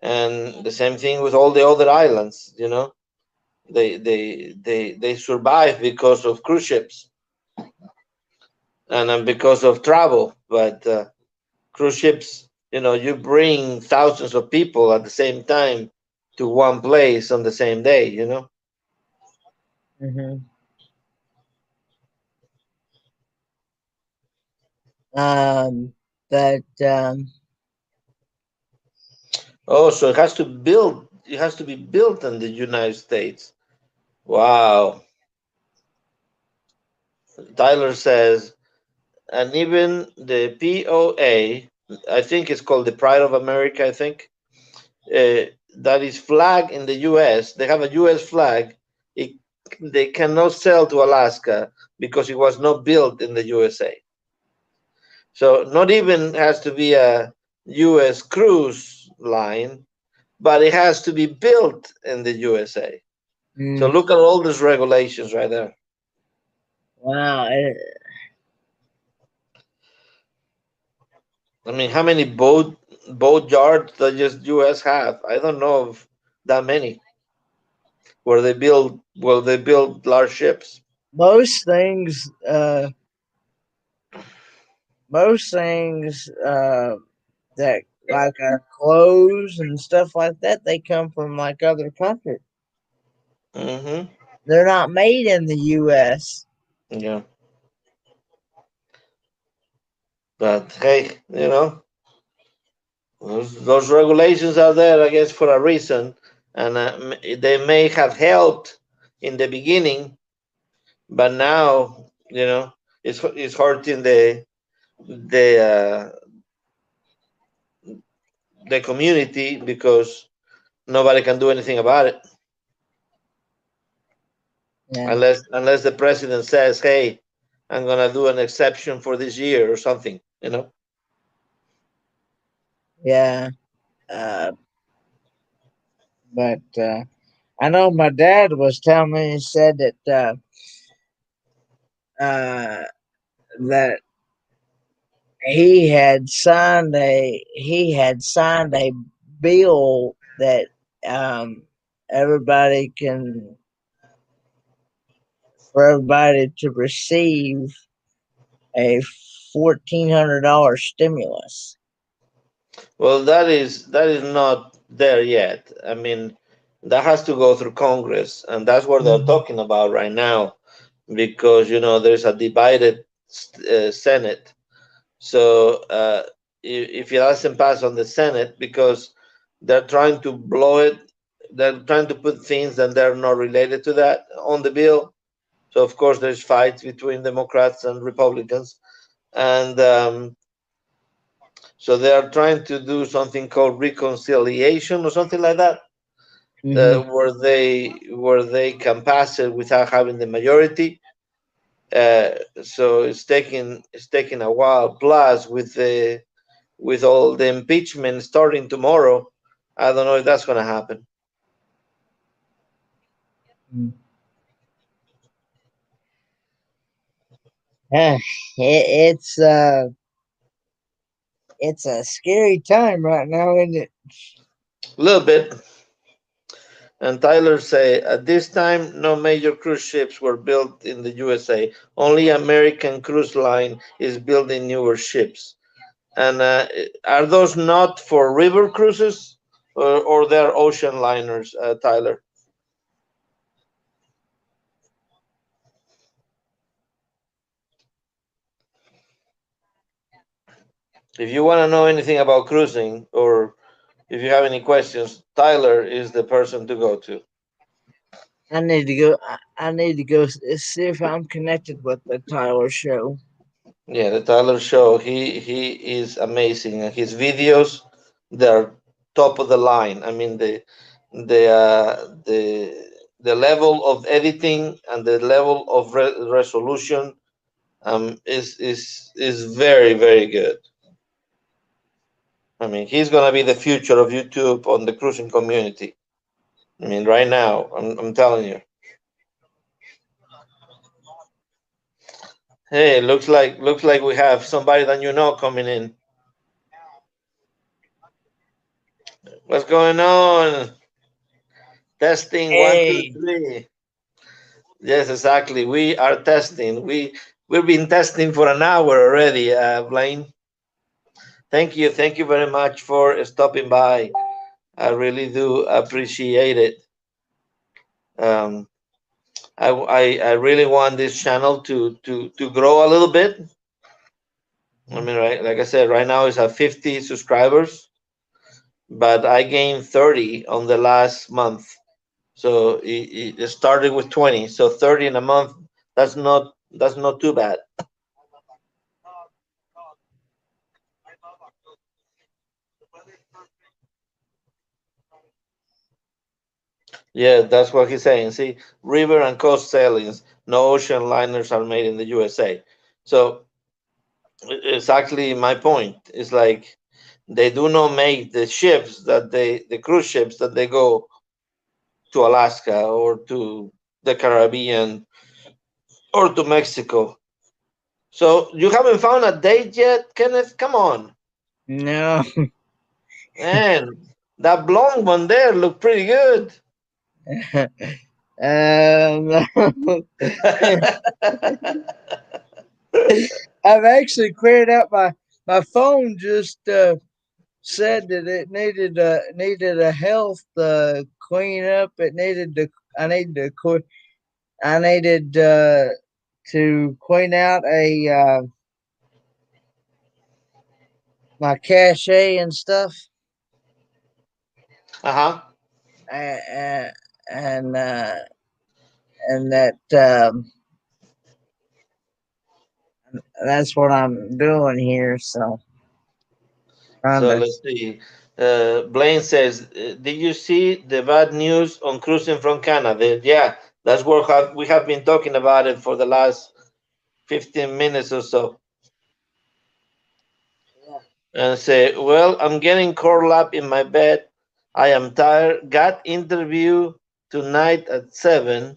And the same thing with all the other islands. They survive because of cruise ships and because of travel. But cruise ships, you bring thousands of people at the same time to one place on the same day. Hmm. Um, but Oh, so it has to be built in the United States. Wow. Tyler says, and even the POA, I think it's called the Pride of America, I think, that is flag in the US, they have a US flag. It, they cannot sell to Alaska because it was not built in the USA. So not even has to be a US cruise line, but it has to be built in the USA. So mm, look at all these regulations right there. wow, I mean, how many boat yards does just US have? I don't know of that many where they build large ships. most things, most things that like our clothes and stuff like that, they come from like other countries. Hmm. They're not made in the U.S. Yeah, but hey, those regulations are there, I guess, for a reason, and they may have helped in the beginning, but now, it's hurting the the community because nobody can do anything about it Yeah, unless the president says, "Hey, I'm gonna do an exception for this year or something." yeah. Uh, but I know my dad was telling me. He said uh, that he had signed a bill that um, everybody can for everybody to receive a $1,400 stimulus. Well, that is not there yet. I mean, that has to go through Congress, and that's what they're Mhm. talking about right now, because there's a divided Senate. So if it doesn't pass on the Senate, because they're trying to blow it, they're trying to put things that they're not related to that on the bill. So of course there's fights between Democrats and Republicans, and so they are trying to do something called reconciliation or something like that, Mhm. where they can pass it without having the majority. So it's taking a while. Plus, with all the impeachment starting tomorrow, I don't know if that's going to happen. Mm. Uh, it's a scary time right now, isn't it? A little bit. And Tyler say at this time, no major cruise ships were built in the USA. Only American Cruise Line is building newer ships. And are those not for river cruises, or they're ocean liners, Tyler? If you want to know anything about cruising, or if you have any questions, Tyler is the person to go to. I need to go. I need to go see if I'm connected with the Tyler show. Yeah, the Tyler Show. He is amazing, and his videos, they're top of the line. I mean, the level of editing and the level of resolution is very, very good. I mean, he's gonna be the future of YouTube on the cruising community. I mean, right now, I'm telling you. Hey, looks like we have somebody that coming in. What's going on? Testing one, two, Hey, three. Yes, exactly. We are testing. We've been testing for an hour already, Blaine. Thank you very much for stopping by. I really do appreciate it. Um, I really want this channel to grow a little bit. I mean, right, like I said, right now it's at 50 subscribers, but I gained 30 on the last month. So it started with 20, so 30 in a month. That's not too bad. Yeah, that's what he's saying. See, river and coast sailings, no ocean liners are made in the USA. So exactly my point. It's like they do not make the cruise ships that they go to Alaska or to the Caribbean or to Mexico. So you haven't found a date yet, Kenneth? Come on, no, man. That blonde one there looked pretty good. Um, I've actually cleared out my phone. Just said that it needed a health clean up. It needed to. I needed to. I needed to clean out a my cache and stuff. Uh-huh. And and and that that's what I'm doing here. So trying So to. let's see. Blaine says, "Did you see the bad news on cruising from Canada?" Yeah, that's what we have been talking about it for the last 15 minutes or so. And say, "Well, I'm getting curled up in my bed. I am tired. Got interview tonight at 7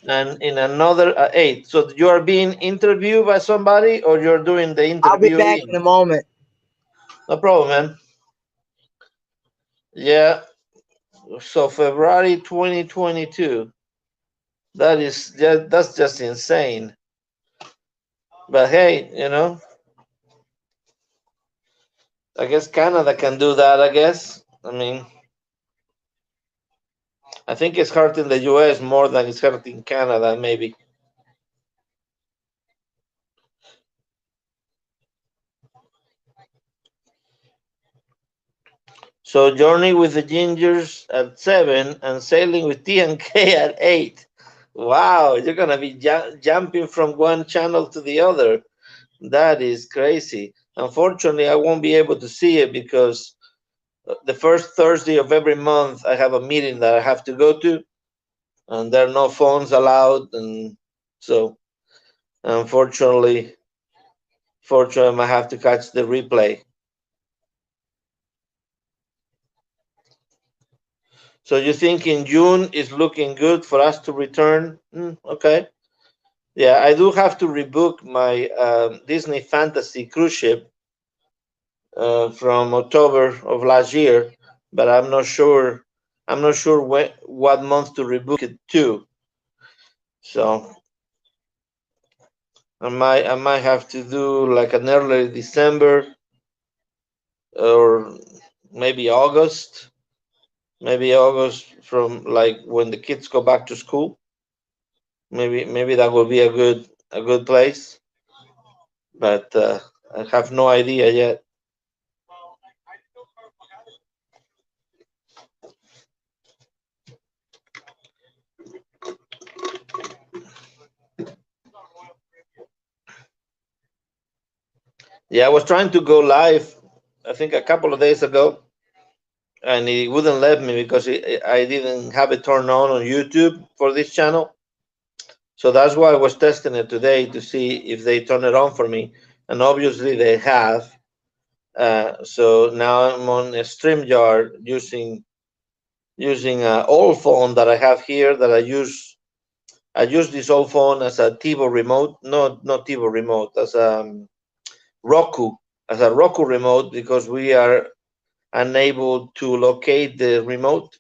and in another at 8. So you are being interviewed by somebody or you're doing the I'll be back in interviewing? a moment. No problem, man. Yeah. So February 2022. That's just insane. But hey, I guess Canada can do that. I guess. I mean, I think it's hurting the U.S. more than it's hurting Canada, maybe. So journey with the Gingers at 7 and sailing with T and K at 8. Wow, you're gonna be jumping from one channel to the other. That is crazy. Unfortunately, I won't be able to see it because the first Thursday of every month I have a meeting that I have to go to, and there are no phones allowed, and so unfortunately, I have to catch the replay. So you think in June is looking good for us to return? Okay. Yeah, I do have to rebook my Disney Fantasy cruise ship from October of last year, but I'm not sure. I'm not sure what month to rebook it to. So I might have to do like an early December or maybe August. Maybe August from like when the kids go back to school. Maybe that will be a good place, but I have no idea yet. Yeah, I was trying to go live, I think a couple of days ago, and it wouldn't let me because I didn't have it turned on YouTube for this channel. So that's why I was testing it today to see if they turn it on for me, and obviously they have. So now I'm on a StreamYard using an old phone that I have here that I use. I use this old phone as a TiVo remote, not TiVo remote, as a Roku, as a Roku remote because we are unable to locate the remote.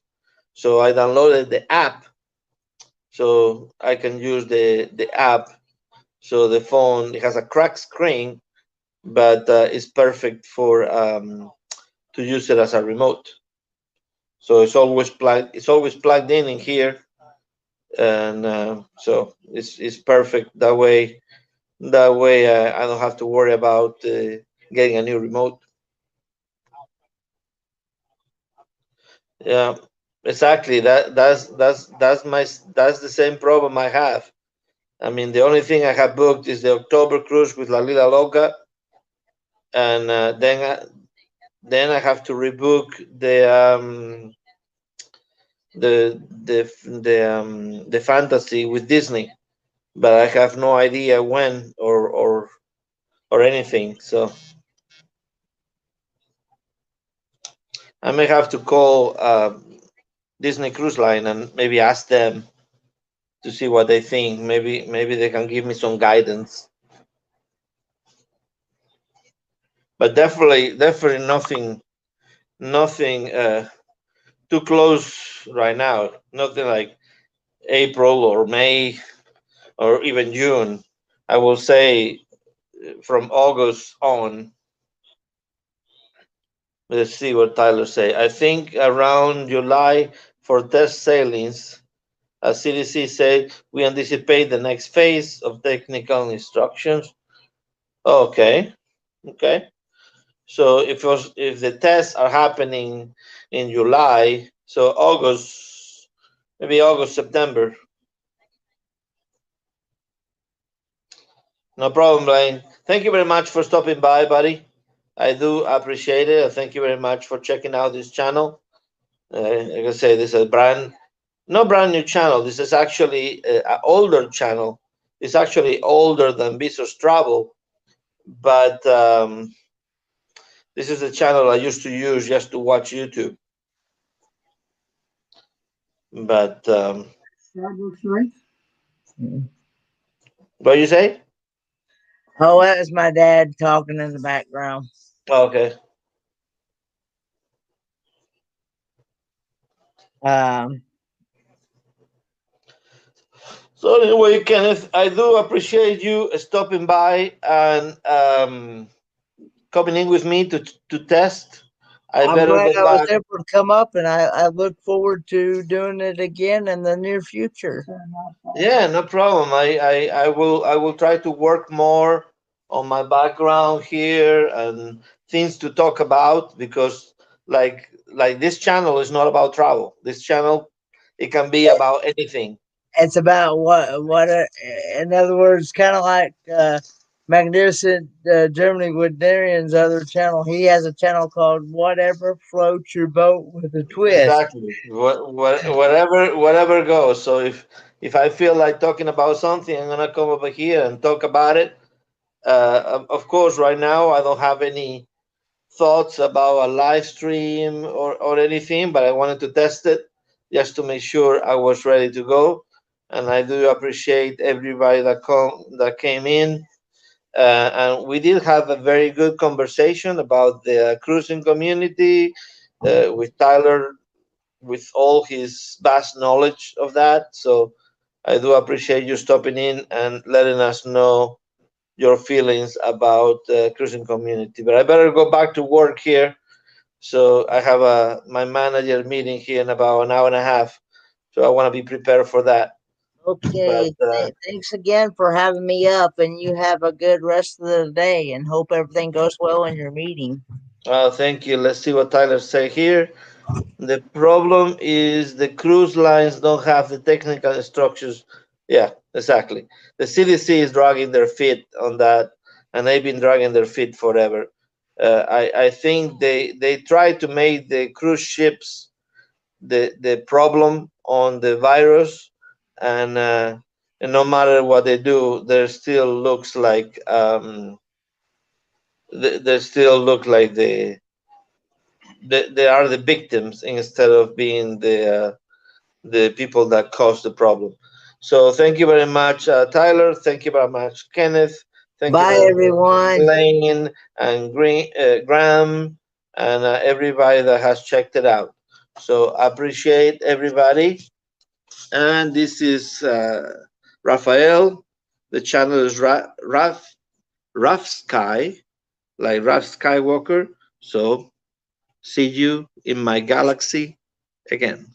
So I downloaded the app so I can use the app. So the phone, it has a cracked screen, but it's perfect for to use it as a remote. So it's always plugged in here, and so it's perfect that way. That way, I don't have to worry about getting a new remote. Yeah, exactly. That's the same problem I have. I mean, the only thing I have booked is the October cruise with La Lila Loca, and then I have to rebook the fantasy with Disney, but I have no idea when or anything. So I may have to call Disney Cruise Line and maybe ask them to see what they think. Maybe they can give me some guidance. But definitely nothing too close right now. Nothing like April or May or even June. I will say from August on. Let's see what Tyler say. I think around July for test sailings, as CDC said, we anticipate the next phase of technical instructions. Okay, okay. So if the tests are happening in July, so August, maybe August, September. No problem, Blaine. Thank you very much for stopping by, buddy. I do appreciate it. Thank you very much for checking out this channel. Like I say, this is a no brand new channel. This is actually an older channel. It's actually older than Bezos Travel, but this is a channel I used to use just to watch YouTube. But what you say? Oh, that was my dad talking in the background. Okay. Um, So anyway, Kenneth, I do appreciate you stopping by and coming in with me to test. I I'm better glad go I was back. able to come up, and I look forward to doing it again in the near future. Yeah, no problem. I will try to work more on my background here and things to talk about because like this channel is not about travel. This channel it can be about anything. It's about in other words, kind of like Magnificent Germany with Darian's other channel. He has a channel called Whatever Floats Your Boat with a Twist. Exactly. Whatever goes. So if I feel like talking about something, I'm gonna come over here and talk about it. Of course, right now I don't have any thoughts about a live stream or anything, but I wanted to test it just to make sure I was ready to go. And I do appreciate everybody that came in. And we did have a very good conversation about the cruising community with Tyler, with all his vast knowledge of that. So I do appreciate you stopping in and letting us know your feelings about the cruising community. But I better go back to work here. So I have my manager meeting here in about an hour and a half. So I want to be prepared for that. But Okay, thanks again for having me up, and you have a good rest of the day, and hope everything goes well in your meeting. thank you. Let's see what Tyler say here. The problem is the cruise lines don't have the technical structures. Yeah, exactly. The CDC is dragging their feet on that, and they've been dragging their feet forever. I think they try to make the cruise ships the problem on the virus, and no matter what they do, there still looks like they still look like they are the victims instead of being the people that caused the problem. So thank you very much, Tyler. Thank you very much, Kenneth. Thank you Bye, very much, everyone. Blaine and Graham, and everybody that has checked it out. So I appreciate everybody. And this is Raphael. The channel is Raph Sky, like Raph Skywalker. So see you in my galaxy again.